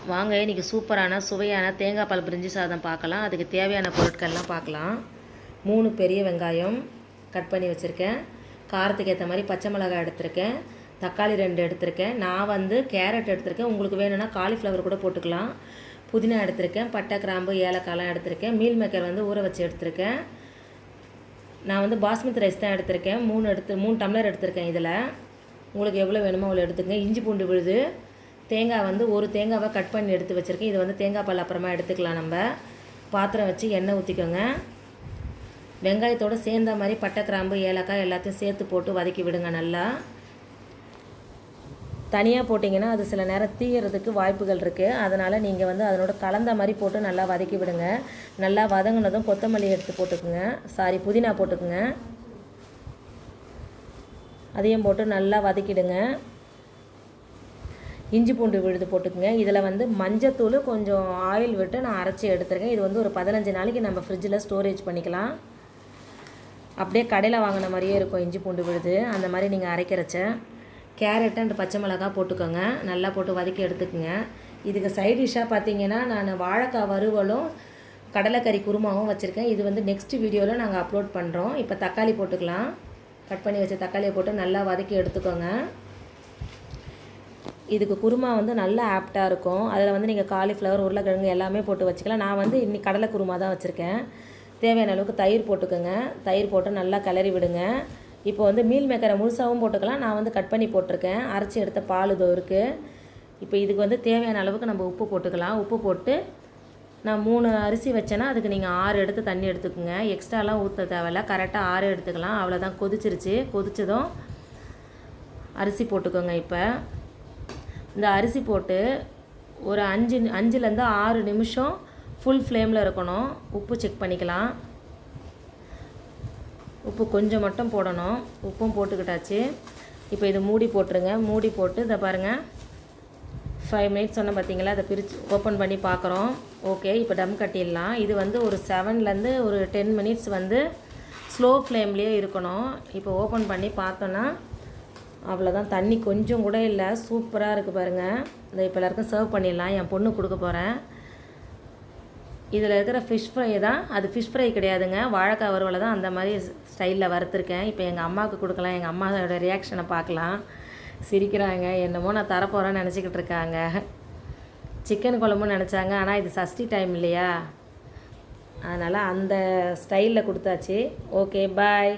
வாங்க இன்றைக்கி சூப்பரான சுவையான தேங்காய் பால் பிரிஞ்சி சாதம் பார்க்கலாம். அதுக்கு தேவையான பொருட்கள்லாம் பார்க்கலாம். 3 பெரிய வெங்காயம் கட் பண்ணி வச்சுருக்கேன். காரத்துக்கு ஏற்ற மாதிரி பச்சை மிளகாய் எடுத்திருக்கேன். தக்காளி 2 எடுத்திருக்கேன். நான் வந்து கேரட் எடுத்திருக்கேன். உங்களுக்கு வேணும்னா காலிஃப்ளவர் கூட போட்டுக்கலாம். புதினா எடுத்திருக்கேன். பட்டை, கிராம்பு, ஏலக்காய்லாம் எடுத்திருக்கேன். மீல் மேக்கர் வந்து ஊற வச்சு எடுத்திருக்கேன். நான் வந்து பாஸ்மதி ரைஸ் தான் எடுத்திருக்கேன். 3 டம்ளர் எடுத்திருக்கேன். இதில் உங்களுக்கு எவ்வளோ வேணுமோ அவ்வளோ எடுத்துக்கங்க. இஞ்சி பூண்டு விழுது, தேங்காய் வந்து ஒரு தேங்காவை கட் பண்ணி எடுத்து வச்சுருக்கேன். இது வந்து தேங்காய் பால் அப்புறமா எடுத்துக்கலாம். நம்ம பாத்திரம் வச்சு எண்ணெய் ஊற்றிக்கோங்க. வெங்காயத்தோடு சேர்ந்த மாதிரி பட்டை, கிராம்பு, ஏலக்காய் எல்லாத்தையும் சேர்த்து போட்டு வதக்கி விடுங்க. நல்லா தனியாக போட்டிங்கன்னா அது சில நேரம் தீயறதுக்கு வாய்ப்புகள் இருக்குது. அதனால் நீங்கள் வந்து அதனோட கலந்த மாதிரி போட்டு நல்லா வதக்கி விடுங்க. நல்லா வதங்கினதும் கொத்தமல்லி எடுத்து போட்டுக்குங்க. புதினா போட்டுக்குங்க. அதையும் போட்டு நல்லா வதக்கிடுங்க. இஞ்சி பூண்டு விழுது போட்டுக்குங்க. இதில் வந்து மஞ்சத்தூள், கொஞ்சம் ஆயில் விட்டு நான் அரைச்சி எடுத்துருக்கேன். இது வந்து ஒரு 15 நாளைக்கு நம்ம ஃப்ரிட்ஜில் ஸ்டோரேஜ் பண்ணிக்கலாம். அப்படியே கடையில் வாங்கின மாதிரியே இருக்கும் இஞ்சி பூண்டு விழுது. அந்த மாதிரி நீங்கள் அரைக்கிறச்ச கேரட் அண்ட் பச்சை மிளகாய் போட்டுக்கோங்க. நல்லா போட்டு வதக்கி எடுத்துக்கோங்க. இதுக்கு சைட் டிஷ்ஷாக பார்த்தீங்கன்னா நான் வாழைக்காய் வறுவலும் கடலைக்கறி குருமாவும் வச்சுருக்கேன். இது வந்து நெக்ஸ்ட் வீடியோவில் நாங்கள் அப்லோட் பண்ணுறோம். இப்போ தக்காளி போட்டுக்கலாம். கட் பண்ணி வச்ச தக்காளியை போட்டு நல்லா வதக்கி எடுத்துக்கோங்க. இதுக்கு குருமா வந்து நல்லா ஆப்டாக இருக்கும். அதில் வந்து நீங்கள் காலிஃப்ளவர், உருளைக்கிழங்கு எல்லாமே போட்டு வச்சுக்கலாம். நான் வந்து இன்னைக்கு கடலை குருமா தான் வச்சுருக்கேன். தேவையான அளவுக்கு தயிர் போட்டுக்கோங்க. தயிர் போட்டு நல்லா கிளறி விடுங்க. இப்போ வந்து மீல் மேக்கரை முழுசாகவும் போட்டுக்கலாம். நான் வந்து கட் பண்ணி போட்டிருக்கேன். அரைச்சி எடுத்த பால் இதோ இருக்குது. இப்போ இதுக்கு வந்து தேவையான அளவுக்கு நம்ம உப்பு போட்டுக்கலாம். உப்பு போட்டு நான் 3 அரிசி வச்சேன்னா அதுக்கு நீங்கள் 6 எடுத்து தண்ணி எடுத்துக்கோங்க. எக்ஸ்ட்ராலாம் ஊற்ற தேவையில்ல. கரெக்டாக 6 எடுத்துக்கலாம். அவ்வளோதான். கொதிச்சிருச்சு. கொதிச்சதும் அரிசி போட்டுக்கோங்க. இப்போ இந்த அரிசி போட்டு ஒரு 5லேருந்து 6 நிமிஷம் ஃபுல் ஃப்ளேமில் இருக்கணும். உப்பு செக் பண்ணிக்கலாம். உப்பு கொஞ்சம் மட்டும் போடணும். உப்பும் போட்டுக்கிட்டாச்சு. இப்போ இது மூடி போட்டுருங்க. மூடி போட்டு இதை பாருங்கள், 5 மினிட்ஸ் சொன்ன பார்த்தீங்களா, அதை பிரித்து ஓப்பன் பண்ணி பார்க்குறோம். ஓகே, இப்போ டம் கட்டிடலாம். இது வந்து ஒரு 7லேருந்து ஒரு 10 மினிட்ஸ் வந்து ஸ்லோ ஃப்ளேம்லேயே இருக்கணும். இப்போ ஓப்பன் பண்ணி பார்த்தோன்னா அவ்வளோதான். தண்ணி கொஞ்சம் கூட இல்லை. சூப்பராக இருக்குது பாருங்கள். இதை இப்போ எல்லாருக்கும் சர்வ் பண்ணிடலாம். என் பொண்ணு கொடுக்க போகிறேன். இதில் இருக்கிற ஃபிஷ் ஃப்ரை தான். அது ஃபிஷ் ஃப்ரை கிடையாதுங்க, வாழைக்காய் வறுவலை தான் அந்த மாதிரி ஸ்டைலில் வறுத்துருக்கேன். இப்போ எங்கள் அம்மாவுக்கு கொடுக்கலாம். எங்கள் அம்மாவோட ரியாக்ஷனை பார்க்கலாம். சிரிக்கிறாங்க. என்னமோ நான் தரப்போகிறேன்னு நினச்சிக்கிட்டு இருக்காங்க. சிக்கன் குழம்புன்னு நினச்சாங்க. ஆனால் இது சஷ்டி டைம் இல்லையா, அதனால் அந்த ஸ்டைலில் கொடுத்தாச்சு. ஓகே, பாய்.